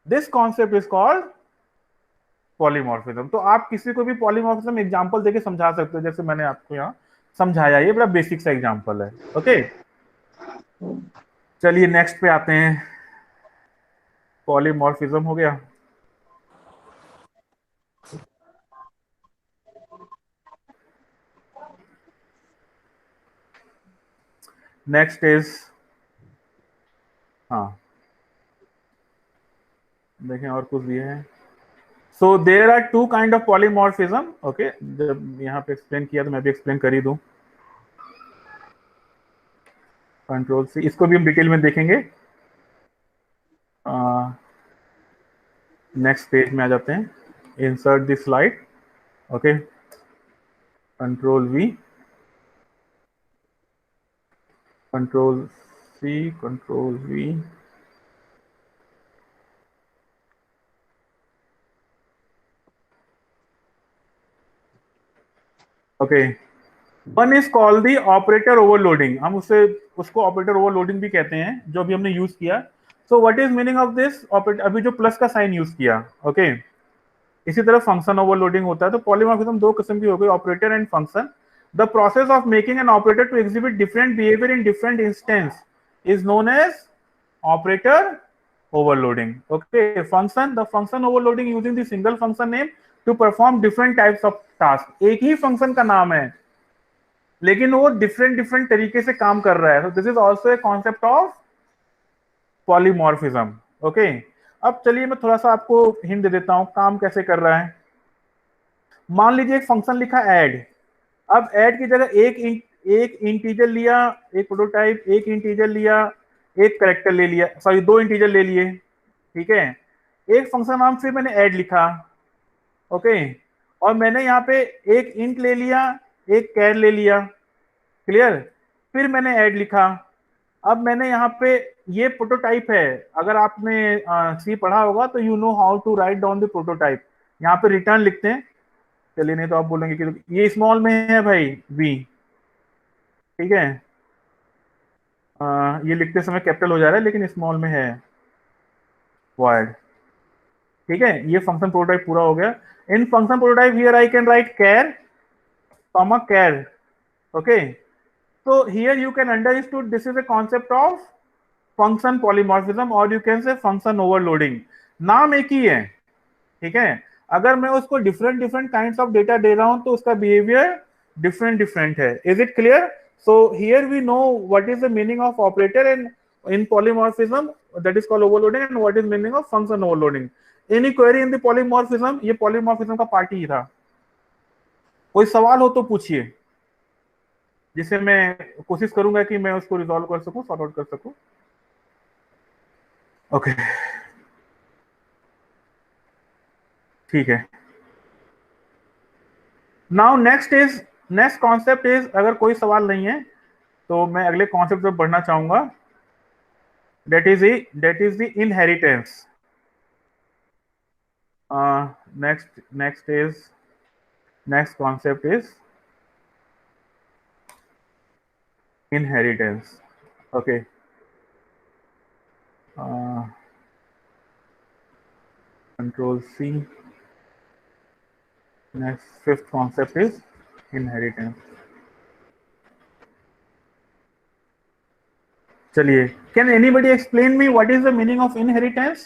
This concept is called polymorphism. तो आप किसी को भी पॉलीमॉर्फिज्म एग्जांपल देके समझा सकते हो, जैसे मैंने आपको यहाँ समझाया, ये बड़ा बेसिक सा एग्जांपल है, ओके। चलिए नेक्स्ट पे आते हैं। पॉलीमॉर्फिज्म हो गया। नेक्स्ट इज, हाँ देखें और कुछ दिए हैं। So there are 2 kind of polymorphism, okay. जब यहाँ पे एक्सप्लेन किया तो मैं भी एक्सप्लेन कर ही दूं। कंट्रोल सी, इसको भी हम डिटेल में देखेंगे। नेक्स्ट पेज में आ जाते हैं, insert this slide, okay. Control V, control C, control V, okay. One is called the operator overloading, हम उसको ऑपरेटर ओवरलोडिंग भी कहते हैं, जो अभी हमने यूज किया। सो what is meaning of this operator, अभी जो प्लस का साइन यूज किया, ओके। इसी तरह फंक्शन ओवरलोडिंग होता है। तो पॉलीमॉर्फिज्म 2 किस्म की हो गई, operator and function. The process of making an operator to exhibit different behaviour in different instance is known as operator overloading, okay. The function overloading using the single function name to perform different types of tasks. एक ही फंक्शन का नाम है लेकिन वो डिफरेंट तरीके से काम कर रहा है। This is also a concept of polymorphism, okay. अब चलिए मैं थोड़ा सा आपको हिंट दे देता हूं काम कैसे कर रहा है। मान लीजिए एक फंक्शन लिखा ऐड। अब ऐड की जगह एक इंटीजर लिया, एक प्रोटोटाइप, एक इंटीजर लिया, एक कैरेक्टर ले लिया, सॉरी 2 इंटीजर ले लिए, ठीक है। एक फंक्शन नाम फिर मैंने ऐड लिखा, ओके। और मैंने यहाँ पे एक इंट ले लिया, एक कैर ले लिया, क्लियर। फिर मैंने ऐड लिखा। अब मैंने यहाँ पे, ये प्रोटोटाइप है, अगर आपने सी पढ़ा होगा तो you know how to write down the prototype. यहाँ पे रिटर्न लिखते हैं, चलिए, नहीं तो आप बोलेंगे कि ये स्मॉल में है भाई, बी, ठीक है। ये लिखते समय कैपिटल हो जा रहा है लेकिन स्मॉल में है void। ठीक है, ये फंक्शन प्रोटोटाइप पूरा हो गया। In function prototype here I can write care comma care। okay, so here you can understood this is a concept of function polymorphism or you can say function overloading। नाम एक ही है, ठीक है। अगर मैं उसको different different kinds of data दे रहा हूं तो उसका बिहेवियर डिफरेंट डिफरेंट है। Is it clear? So here we know what is the meaning of operator in polymorphism, that is called overloading, and what is meaning of function overloading। any query in the polymorphism? ये polymorphism का पार्ट ही था। कोई सवाल हो तो पूछिए, जिसे मैं कोशिश करूंगा कि मैं उसको रिजॉल्व कर सकूं, सॉर्ट आउट कर सकूं। ओके, ठीक है। नाउ नेक्स्ट कॉन्सेप्ट इज, अगर कोई सवाल नहीं है तो मैं अगले कॉन्सेप्ट पर बढ़ना चाहूंगा। that is the inheritance। next concept is inheritance। okay, control C। next fifth concept is inheritance। चलिए, can anybody explain me what is the meaning of inheritance?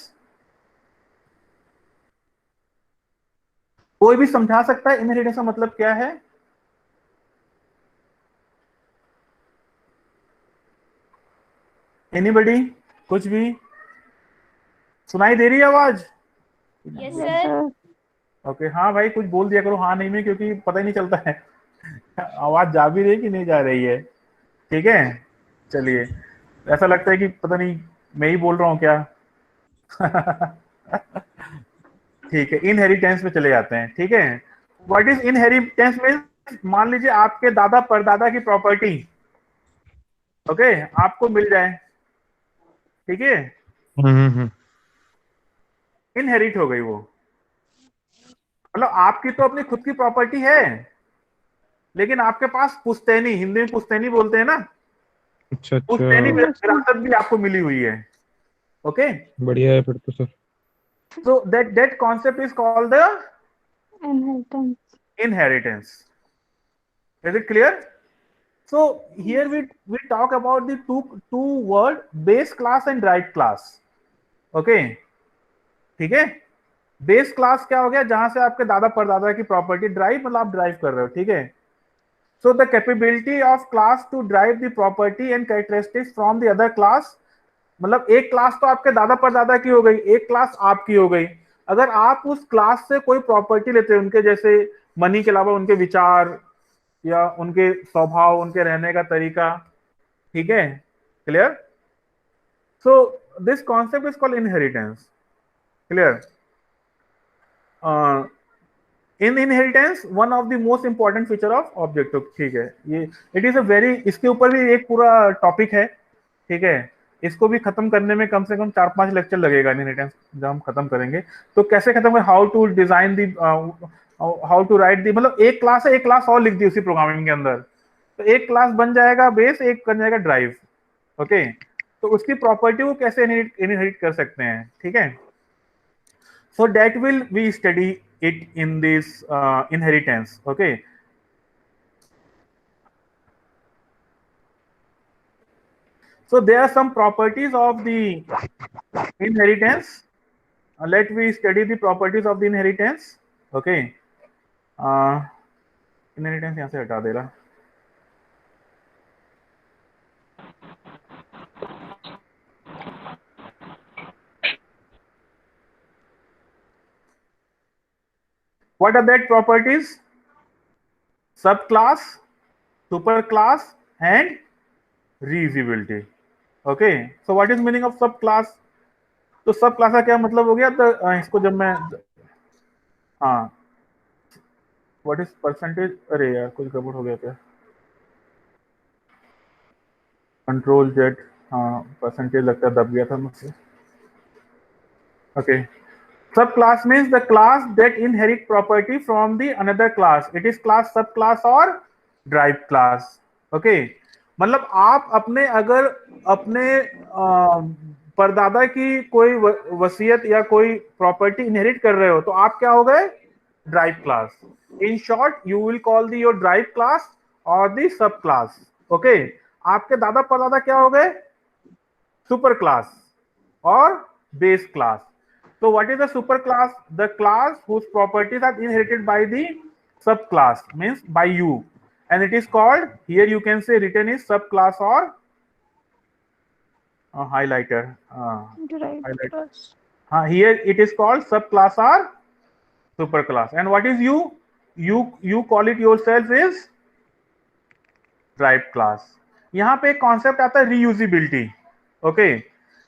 कोई भी समझा सकता है इनहेरिटेंस का मतलब क्या है? एनीबडी? कुछ भी सुनाई दे रही है आवाज? Yes, sir. ओके, हाँ भाई कुछ बोल दिया करो हाँ नहीं में, क्योंकि पता ही नहीं चलता है आवाज जा भी रही कि नहीं जा रही है। ठीक है, चलिए, ऐसा लगता है कि पता नहीं मैं ही बोल रहा हूँ क्या ठीक है, इनहेरिटेंस में चले जाते हैं। ठीक है, व्हाट इज इनहेरिटेंस में? मान लीजिए आपके दादा परदादा की प्रॉपर्टी, ओके, आपको मिल जाए, ठीक है, इनहेरिट हो गई वो, मतलब आपकी तो अपनी खुद की प्रॉपर्टी है, लेकिन आपके पास पुश्तैनी, हिंदी में पुश्तैनी बोलते हैं ना, अच्छा पुश्तैनी विरासत भी आपको मिली हुई है। ओके, बढ़िया है फिर तो sir. so that concept is called the Inheritance। is it clear? So here we talk about the two word base class and derived class। okay, ठीक है, बेस क्लास क्या हो गया? जहां से आपके दादा परदादा की प्रॉपर्टी, ड्राइव मतलब आप ड्राइव कर रहे हो। ठीक है, so the capability of class to drive the property and characteristics from the other class, मतलब एक क्लास तो आपके दादा परदादा की हो गई, एक क्लास आपकी हो गई। अगर आप उस क्लास से कोई प्रॉपर्टी लेते हैं, उनके जैसे मनी के अलावा उनके विचार या उनके स्वभाव, उनके रहने का तरीका, ठीक है, clear? So this concept is called inheritance. Clear? In inheritance one of the most important feature of object. ठीक है, ये इट इज अ वेरी, इसके ऊपर भी एक पूरा टॉपिक है। ठीक है, इसको भी खत्म करने में कम से कम 4-5 लेक्चर लगेगा इनहेरिटेंस जब हम खत्म करेंगे। तो कैसे खत्म करें? How to design the, how to write the, मतलब एक क्लास है, एक क्लास और लिख दी उसी प्रोग्रामिंग के अंदर, तो एक क्लास बन जाएगा बेस, एक बन जाएगा ड्राइव। ओके, तो उसकी प्रॉपर्टी को कैसे इनहेरिट कर सकते हैं? ठीक है, so that will we study it in this inheritance। okay, so there are some properties of the inheritance। let we study the properties of the inheritance। okay, inheritance यहाँ से हटा दे रहा। What are that properties? Subclass, superclass, and reusability। Okay, so what is meaning of subclass? तो सबक्लास का क्या मतलब हो गया? तो इसको जब मैं, हाँ, व्हाट इज परसेंटेज, अरे यार कुछ गड़बड़ हो गया क्या? कंट्रोल जेड, हाँ परसेंटेज लगता है दब गया था मुझसे। Okay, subclass means the class that inherit property from the another class। it is class, subclass or derived class। okay, मतलब आप अपने अगर अपने परदादा की कोई वसीयत या कोई प्रॉपर्टी इनहेरिट कर रहे हो तो आप क्या हो गए, drive class. In short you will call the your drive class और दी सब क्लास। ओके, आपके दादा परदादा क्या हो गए, सुपर क्लास और base class. So what is the super class? The class whose properties are inherited by the subclass, means by you, and it is called, here you can say written is subclass or highlighter. Derived Highlight. class. Here it is called subclass or superclass. And what is you? You call it yourself is derived class. यहाँ पे एक कॉन्सेप्ट आता है reusability. Okay.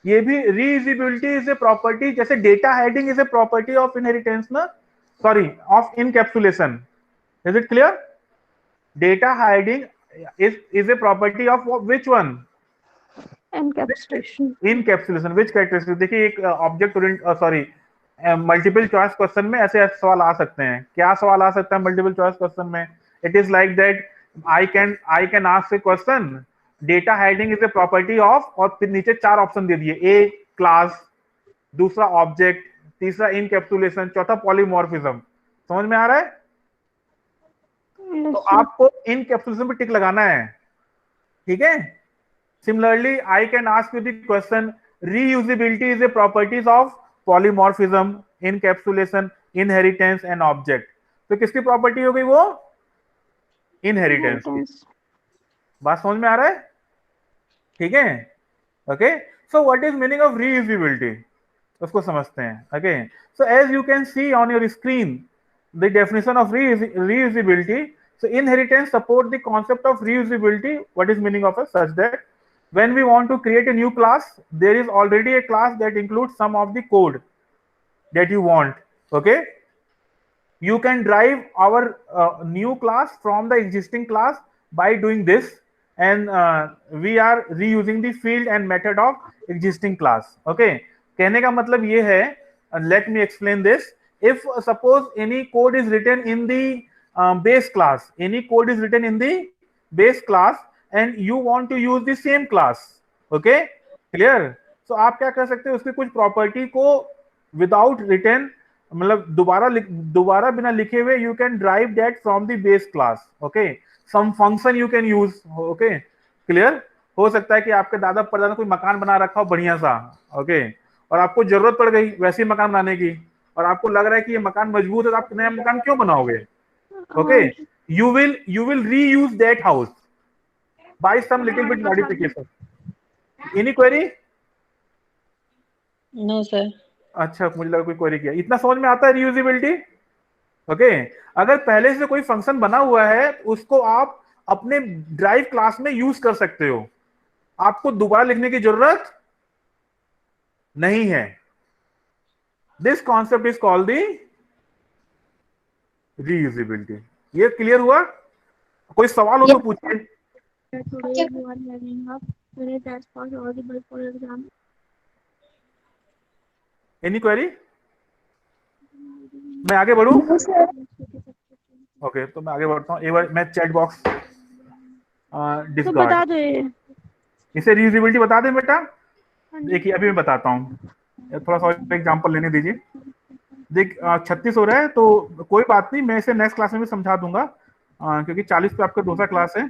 ये भी रीयूजेबिलिटी इज ए प्रॉपर्टी, जैसे data hiding is a property of inheritance ना, sorry of encapsulation. Is it clear? Data hiding is a property of which one? Encapsulation. Encapsulation. Which characteristic? देखिए एक object sorry multiple choice question में ऐसे सवाल आ सकते हैं। क्या सवाल आ सकता है मल्टीपल चॉइस क्वेश्चन में? It is like that I can ask A question, data hiding is a property of, और फिर नीचे 4 ऑप्शन दे दिए, ए क्लास, दूसरा ऑब्जेक्ट, तीसरा इनकैप्सुलेशन, चौथा पॉलीमॉर्फिज्म। समझ में आ रहा है? Yes, तो sir. आपको इनकैप्सुलेशन पे टिक लगाना है, ठीक है? Similarly I can ask you the question, reusability is a properties of polymorphism, encapsulation, inheritance and object. तो किसकी प्रॉपर्टी हो गई वो? इनहेरिटेंस। Inheritance. बात समझ में आ रहा है? ठीक है, okay. So what is meaning of reusability, उसको समझते हैं। Okay, so as you can see on your screen the definition of reusability. So inheritance support the concept of reusability. What is meaning of it? Such that when we want to create a new class, there is already a class that includes some of the code that you want. Okay, you can drive our new class from the existing class by doing this, and we are reusing the field and method of existing class. Okay, कहने का मतलब ये है, let me explain this. If suppose any code is written in the base class, any code is written in the base class and you want to use the same class. Okay, clear? So आप क्या कर सकते हो, उसकी कुछ प्रॉपर्टी को विदाउट रिटर्न, मतलब दोबारा बिना लिखे हुए, you can drive that from the base class. Okay, some function you can use. Okay, clear? हो सकता है कि आपके दादा परदादा कोई मकान बना रखा हो बढ़िया सा, ओके, और आपको जरूरत पड़ गई वैसे ही मकान बनाने की, और आपको लग रहा है कि ये मकान मजबूत है, तो आप नया मकान क्यों बनाओगे? Okay, you will reuse that house by some little bit modification. Any query? No, sir. अच्छा, मुझे लगा कोई क्वेरी किया। इतना समझ में आता है रीयूजेबिलिटी? ओके, अगर पहले से कोई फंक्शन बना हुआ है उसको आप अपने ड्राइव क्लास में यूज कर सकते हो, आपको दोबारा लिखने की जरूरत नहीं है। This concept is called the reusability. ये क्लियर हुआ? कोई सवाल हो तो पूछिए। Today you are having a very test for audible for exam. Any query? मैं आगे बढ़ूं? ओके, तो मैं आगे बढ़ता हूं। एक बार मैं चैट बॉक्स तो डिस्कार्ड, बता दो ये। इसे रीयूजेबिलिटी बता दें बेटा। देखिए अभी मैं बताता हूँ, थोड़ा सा एग्जांपल लेने दीजिए। देख 36 हो रहा है तो कोई बात नहीं, मैं इसे नेक्स्ट क्लास में भी समझा दूंगा, क्योंकि 40 पे आपका दूसरा क्लास है।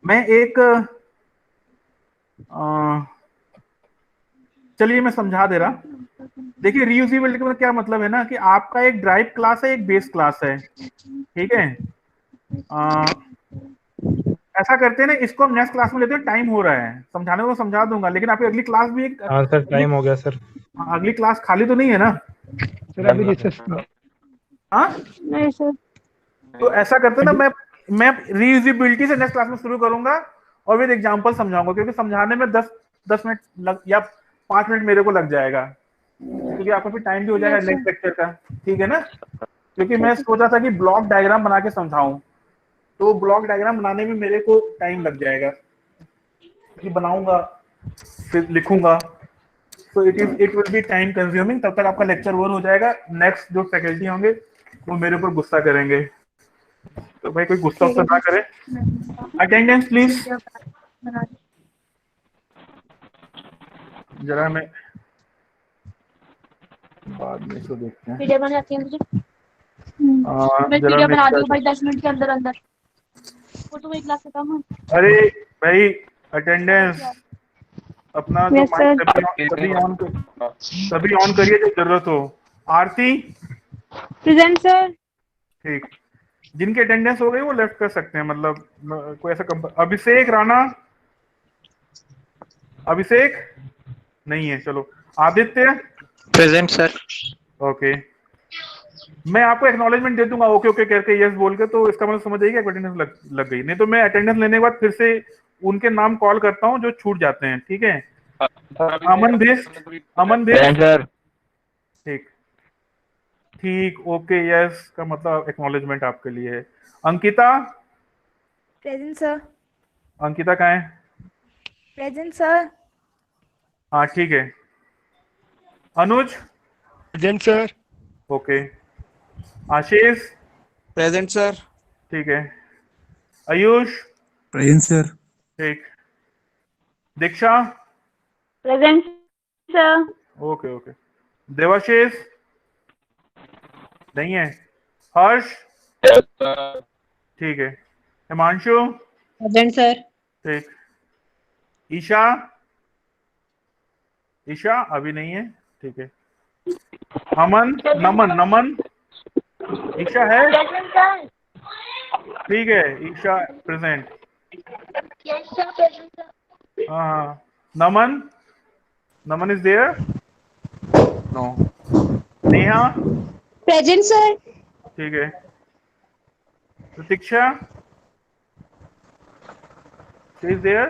मैं एक चलिए मैं समझा दे रहा। देखिए रीयूजेबिलिटी का क्या मतलब है ना, कि आपका एक ड्राइव क्लास है, एक बेस क्लास है, ठीक है। ऐसा करते हैं ना, इसको हम नेक्स्ट क्लास में लेते हैं, टाइम हो रहा है, समझाने को समझा दूंगा, लेकिन आपकी अगली क्लास भी एक, हाँ सर टाइम हो गया सर। अगली क्लास खाली तो नहीं है ना? सर अभी रिसेस हाँ, नहीं सर। तो ऐसा करते हैं ना, मैं रीयूजेबिलिटी से नेक्स्ट क्लास में शुरू करूंगा और फिर एग्जांपल समझाऊंगा, क्योंकि समझाने में 10 मिनट या 5 मिनट मेरे को लग जाएगा, क्योंकि आपको फिर टाइम भी हो जाएगा नेक्स्ट लेक्चर का, ठीक है ना? क्योंकि मैं सोचा था कि ब्लॉक डायग्राम बना के समझाऊं, तो ब्लॉक डायग्राम बनाने में मेरे को टाइम लग जाएगा, कि बनाऊंगा फिर लिखूंगा, तो it will be time consuming. तब तक आपका लेक्चर ओवर हो जाएगा, नेक्स्ट जो फैकल्टी होंगे वो मेरे ऊपर गुस्सा करेंगे। तो भाई कोई गुस्सा उस्सा ना करे। Attendance please. जरा मैं बाद में इसको देखते हैं। वीडियो बन जाती है मुझे। मैं जरा वीडियो बना next दूँ भाई 10 मिनट के अंदर अंदर। वो तो 1 लाख से कम है। अरे भाई अटेंडेंस अपना जो Yes, sir. माइक सभी ऑन करिए जब जरूरत हो। आरती Present, sir. ठीक, जिनकी अटेंडेंस हो गई वो लेफ्ट कर सकते हैं, मतलब कोई ऐसा अभिषेक राणा, अभिषेक नहीं है, चलो आदित्य प्रेजेंट सर। ओके, मैं आपको एक्नॉलेजमेंट दे दूंगा ओके ओके करके यस बोल के, तो इसका मतलब समझ जाइए कि अटेंडेंस लग गई। नहीं तो मैं अटेंडेंस लेने के बाद फिर से उनके नाम कॉल करता हूँ जो छूट जाते हैं, ठीक है। अमन बिष्ट सर। ठीक ठीक ओके यस का मतलब एक्नॉलेजमेंट आपके लिए है। Ankita Present, sir. अंकिता कहाँ है? Present, sir. हाँ ठीक है। Anuj present sir. Okay, Ashish present sir. ठीक है, आयुष प्रेजेंट सर। ठीक, Diksha Present, sir. Okay okay, Devashish नहीं है, हर्ष ठीक है, हिमांशु प्रेजेंट सर। ठीक, ईशा ईशा अभी नहीं है ठीक है, अमन नमन ईशा है ठीक है, ईशा प्रेजेंट हाँ, Naman is there no, Neha present sir. ठीक है, Pratiksha she is there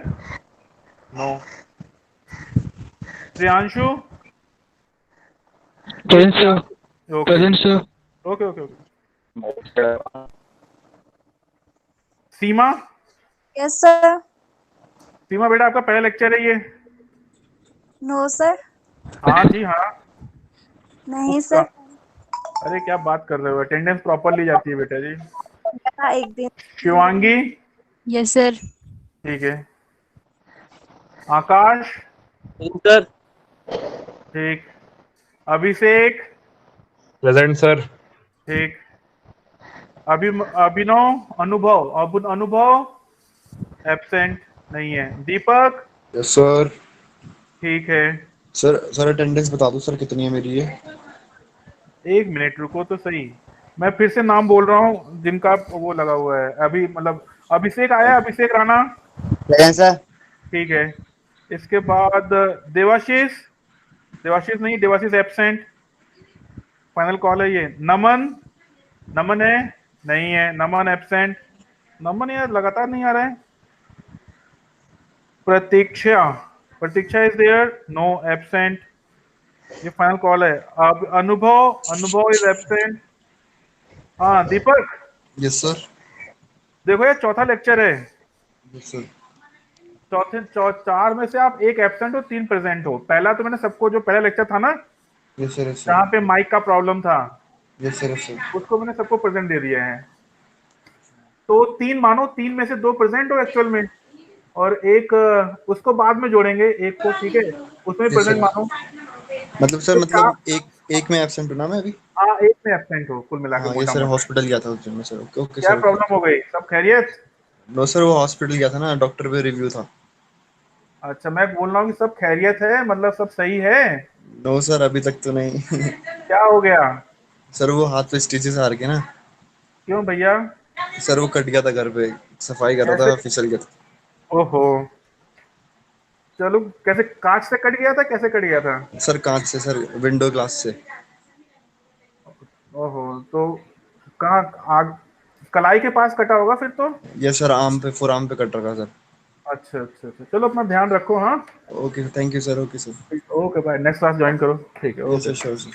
no, Priyanshu present sir. Okay present sir. Okay okay okay, Seema Yes, sir. Seema बेटा आपका पहला लेक्चर है ये? No, sir. हाँ जी हाँ। नहीं सर। अरे क्या बात कर रहे हो, अटेंडेंस प्रॉपर ली जाती है बेटा जी। एक दिन। Shivangi yes sir. ठीक है, आकाश सर। ठीक, अभिषेक प्रेजेंट सर। ठीक, अभिनव अनुभव एब्सेंट नहीं है, दीपक यस सर। ठीक है। सर अटेंडेंस बता दो सर कितनी है मेरी ये? एक मिनट रुको तो सही, मैं फिर से नाम बोल रहा हूँ जिनका वो लगा हुआ है अभी, मतलब अभिषेक आया, अभिषेक राणा प्रेजेंट सर। ठीक है, इसके बाद देवाशीष नहीं, देवाशीष एब्सेंट, फाइनल कॉल है ये। नमन है नहीं है, नमन एब्सेंट, नमन यार लगातार नहीं आ रहा है। प्रतीक्षा इज देयर नो एब्सेंट, ये फाइनल कॉल है। अब अनुभव इज एब्सेंट, हाँ दीपक यस सर। देखो ये चौथा लेक्चर है, यस सर। चार में से आप एक एब्सेंट हो, 3 प्रेजेंट हो। पहला तो मैंने सबको, जो पहला लेक्चर था ना यस सर। जहाँ पे माइक का प्रॉब्लम था, यस सर। Yes sir. उसको मैंने सबको प्रेजेंट दे दिया है। तो 3 मानो, 3 में से 2 प्रेजेंट हो एक्चुअल में, और एक उसको बाद में जोड़ेंगे एक को, ठीक है, उसमें प्रेजेंट मानो। मतलब सर, तो मतलब एक में एब्सेंट हूं ना मैं अभी? हाँ एक में एब्सेंट हो कुल मिला के। हाँ ये सर हॉस्पिटल गया था उस दिन में सर। ओके ओके क्या सर। प्रॉब्लम हो गई, सब खैरियत? नो सर, वो हॉस्पिटल गया था ना, डॉक्टर पे रिव्यू था। अच्छा मैं बोल रहा हूँ कि सब खैरियत है, मतलब सब सही है? नो सर अभी तक तो नहीं। क्या हो गया? सर वो हाथ पे स्टिचेस आ रखे ना। क्यों भैया? सर वो कट गया था घर पे, सफाई कर रहा था, कैसे? फिसल गया था। ओहो, चलो कैसे, कांच से कट गया था, कैसे कट गया था? सर कांच से सर, विंडो ग्लास से। ओहो, तो कहाँ आग, कलाई के पास कटा होगा फिर तो। ये सर आर्म पे, फोर आर्म पे कट रखा सर। अच्छा अच्छा अच्छा, चलो अपना ध्यान रखो। हाँ okay thank you sir. Okay sir. Okay bye, next class join करो, ठीक है, yes okay. Sir, sure sir.